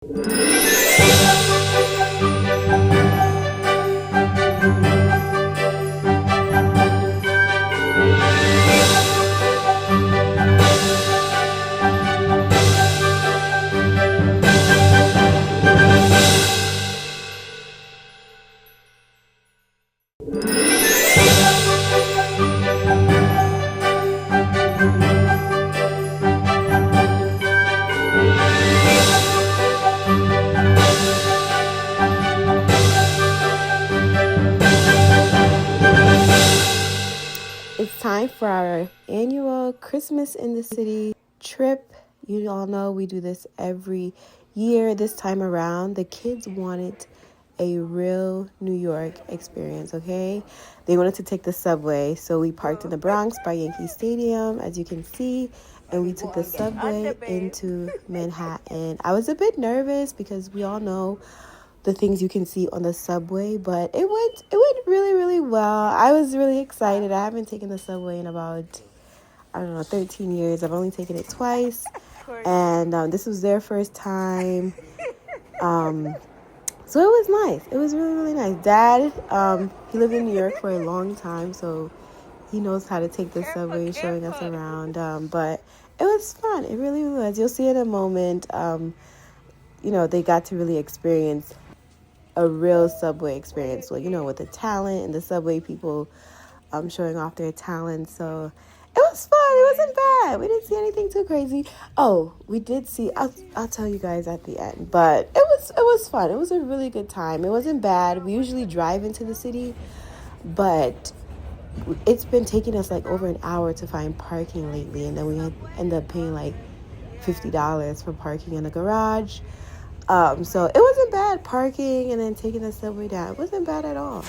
It's time for our annual Christmas in the City trip. You all know we do this every year. This time around, the kids wanted a real New York experience, okay? They wanted to take the subway, so we parked in the Bronx by Yankee Stadium, as you can see, and we took the subway into Manhattan. I was a bit nervous because we all know the things you can see on the subway, but it went really well. I was really excited. I haven't taken the subway in about 13 years. I've only taken it twice, and this was their first time. So it was nice. It was really nice. Dad, he lived in New York for a long time, so he knows how to take the subway, showing us around. But it was fun. It really was. You'll see in a moment. They got to really experience a real subway experience, with the talent and the subway people showing off their talent. So it was fun. It wasn't bad. We didn't see anything too crazy. Oh, we did see, I'll tell you guys at the end, but it was fun. It was a really good time. It wasn't bad. We usually drive into the city, but it's been taking us like over an hour to find parking lately, and then we end up paying like $50 for parking in a garage. So it wasn't bad parking and then taking the subway down. It wasn't bad at all.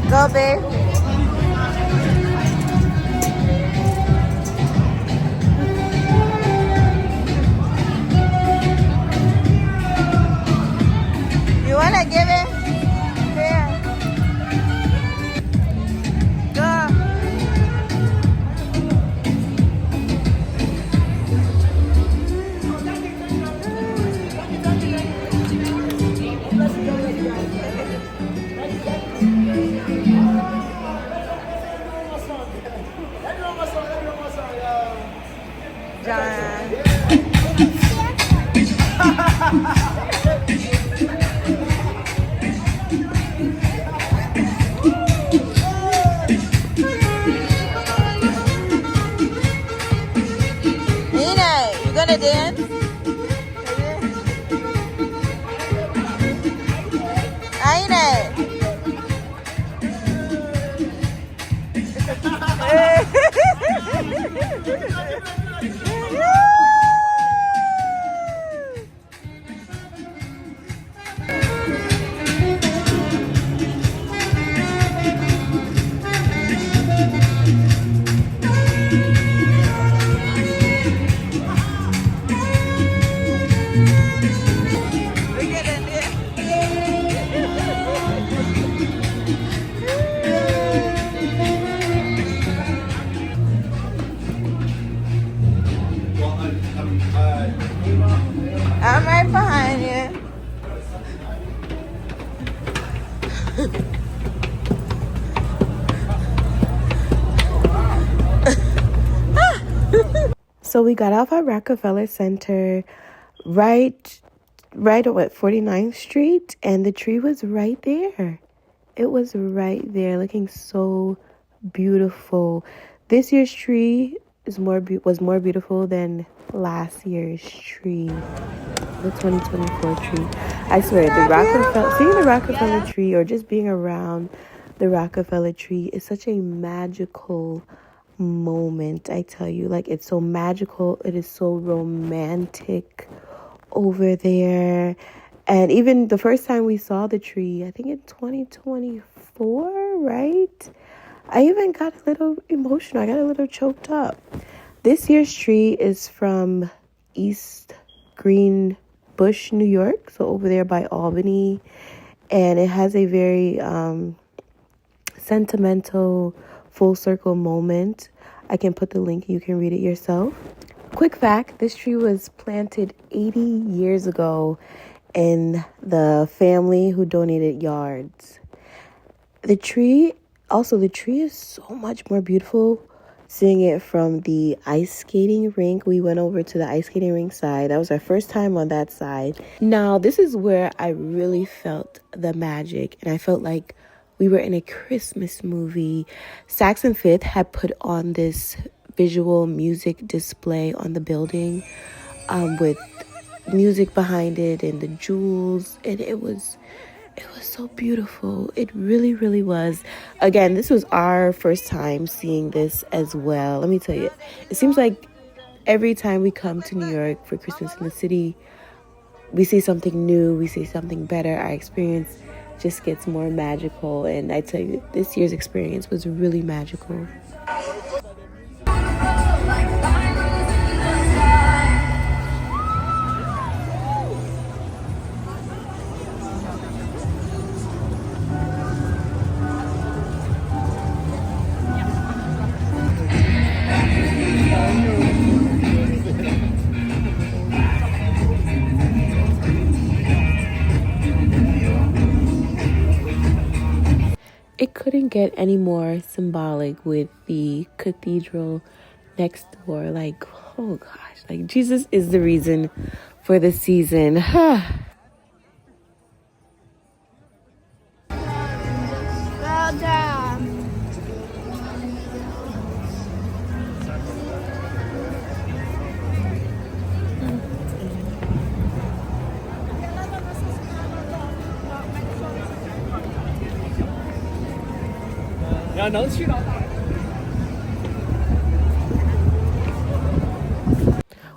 Go, babe. You want to give it? Here. Go. You gonna dance? I'm right behind you. So we got off at Rockefeller Center right on 49th Street, and the tree was right there. It was right there, looking so beautiful. This year's tree was more beautiful than last year's tree. the 2024 tree. I swear, the Rockefeller, seeing the Rockefeller tree or just being around the Rockefeller tree is such a magical moment. I tell you, like, it's so magical. It is so romantic over there. And even the first time we saw the tree, I think in 2024, right? I even got a little emotional. I got a little choked up. This year's tree is from East Green Bush, New York. So over there by Albany. And it has a very sentimental full circle moment. I can put the link. You can read it yourself. Quick fact, this tree was planted 80 years ago in the family who donated yards. The tree is so much more beautiful seeing it from the ice skating rink. We went over to the ice skating rink side. That was our first time on that side. Now, this is where I really felt the magic, and I felt like we were in a Christmas movie. Saks and Fifth had put on this visual music display on the building with music behind it and the jewels, and it was so beautiful. It really, really was. Again, this was our first time seeing this as well. Let me tell you, it seems like every time we come to New York for Christmas in the city, we see something new, we see something better. Our experience just gets more magical, and I tell you, this year's experience was really magical. It couldn't get any more symbolic with the cathedral next door. Like, oh gosh, like Jesus is the reason for the season. Well done.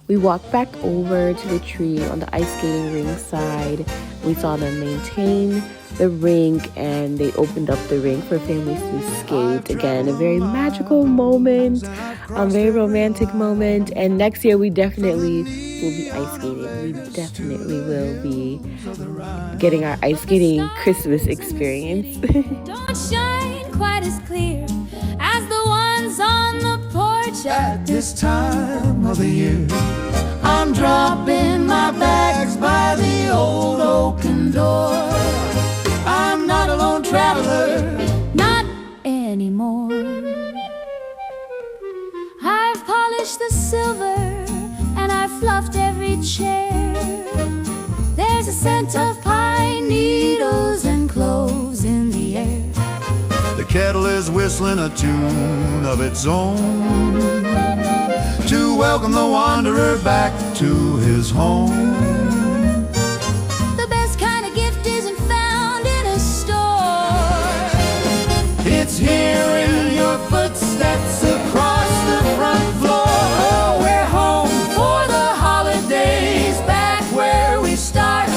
We walked back over to the tree on the ice skating rink side. We saw them maintain the rink, and they opened up the rink for families to skate. Again, a very magical moment, a very romantic moment. And next year, we definitely will be ice skating. We definitely will be getting our ice skating Christmas experience. Don't shine quite as clear as the ones on the porch at this time of the year. I'm dropping my bags by the old oaken door. I'm not a lone traveler, not anymore. I've polished the silver and I've fluffed every chair. There's a scent of pine needles and cloves in the air. The kettle is whistling a tune of its own to welcome the wanderer back to his home. The best kind of gift isn't found in a store. It's here in your footsteps across the front floor. Oh, we're home for the holidays, back where we start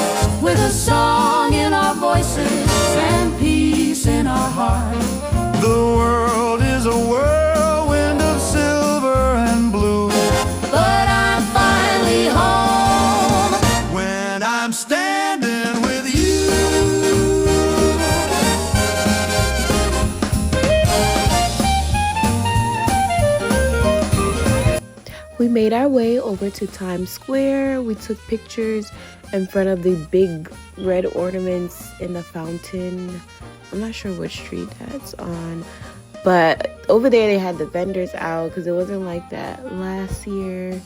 with a song in our voices and peace in our hearts. The world is a whirlwind of silver and blue, but I'm finally home when I'm standing with you. We made our way over to Times Square. We took pictures in front of the big red ornaments in the fountain. I'm not sure which street that's on, but over there they had the vendors out because it wasn't like that last year.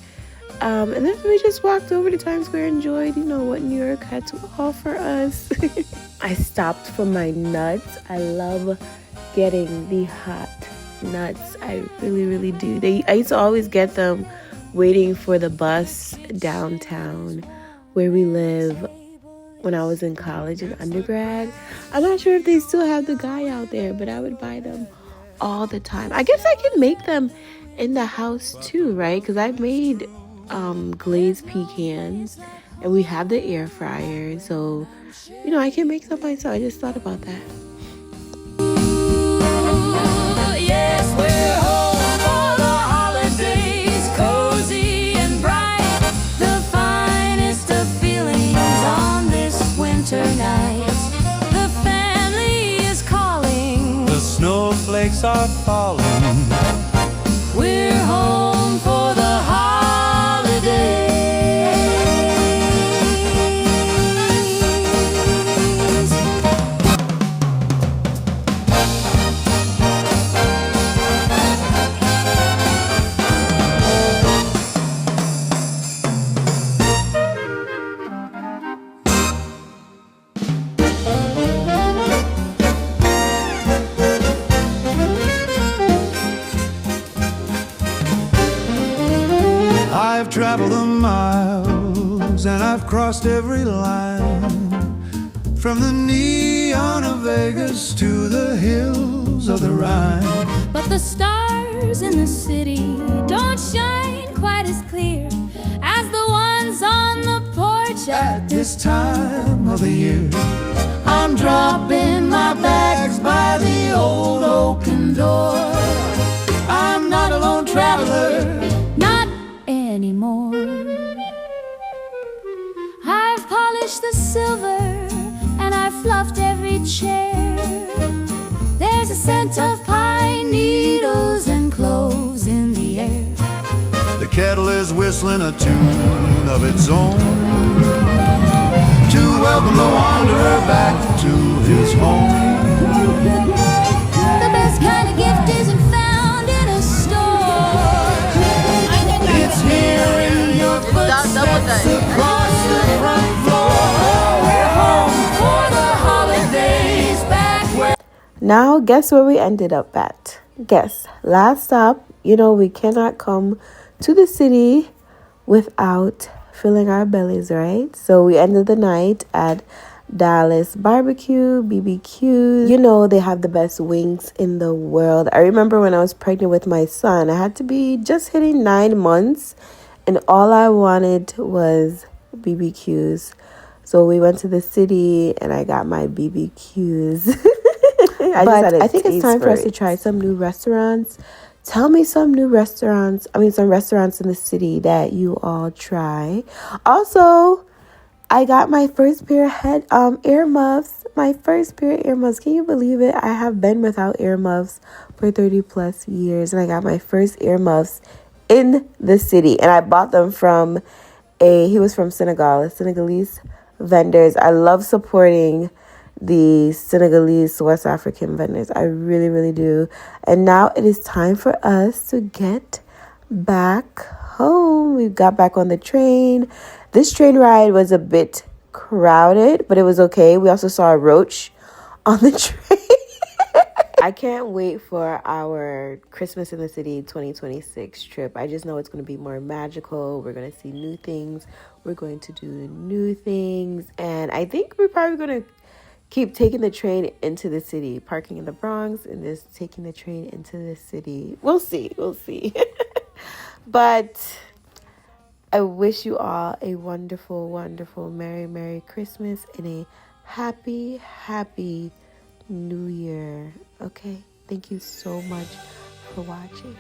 And then we just walked over to Times Square, enjoyed, what New York had to offer us. I stopped for my nuts. I love getting the hot nuts. I really, really do. I used to always get them waiting for the bus downtown where we live when I was in college and undergrad. I'm not sure if they still have the guy out there, but I would buy them all the time. I guess I can make them in the house too, right? Because I made glazed pecans, and we have the air fryer, so I can make some myself. I just thought about that. Yes, we're home for the holidays, cozy and bright. The finest of feelings on this winter night. The family is calling. The snowflakes are falling. We're home for the holidays. I've traveled the miles and I've crossed every line, from the neon of Vegas to the hills of the Rhine. But the stars in the city don't shine quite as clear as the ones on the porch At this time of the year, I'm dropping my bags by the old oaken door. I'm not a lone traveler. Not anymore. I've polished the silver and I've fluffed every chair. There's a scent of pine needles and cloves in the air. The kettle is whistling a tune of its own to welcome the wanderer back to his home. The best kind of gift isn't found in a store. It's here in your footsteps across the front floor. We're home for the holidays, back where. Now, guess where we ended up at? Guess. Last stop, we cannot come to the city without filling our bellies, right? So we ended the night at Dallas Barbecue, BBQ. They have the best wings in the world. I remember when I was pregnant with my son, I had to be just hitting 9 months, and all I wanted was BBQs. So we went to the city and I got my BBQs. I think it's time for us to try some new restaurants. Tell me some restaurants in the city that you all try. Also, I got my first pair of ear muffs. My first pair of ear muffs. Can you believe it? I have been without ear muffs for 30 plus years, and I got my first ear muffs in the city, and I bought them from he was from Senegal, Senegalese vendors. I love supporting the Senegalese West African vendors. I really, really do. And now it is time for us to get back home. We got back on the train. This train ride was a bit crowded, but it was okay. We also saw a roach on the train. I can't wait for our Christmas in the City 2026 trip. I just know it's going to be more magical. We're going to see new things. We're going to do new things. And I think we're probably going to keep taking the train into the city, parking in the Bronx and just taking the train into the city. We'll see. But I wish you all a wonderful, wonderful, Merry Christmas and a happy New Year. Okay? Thank you so much for watching.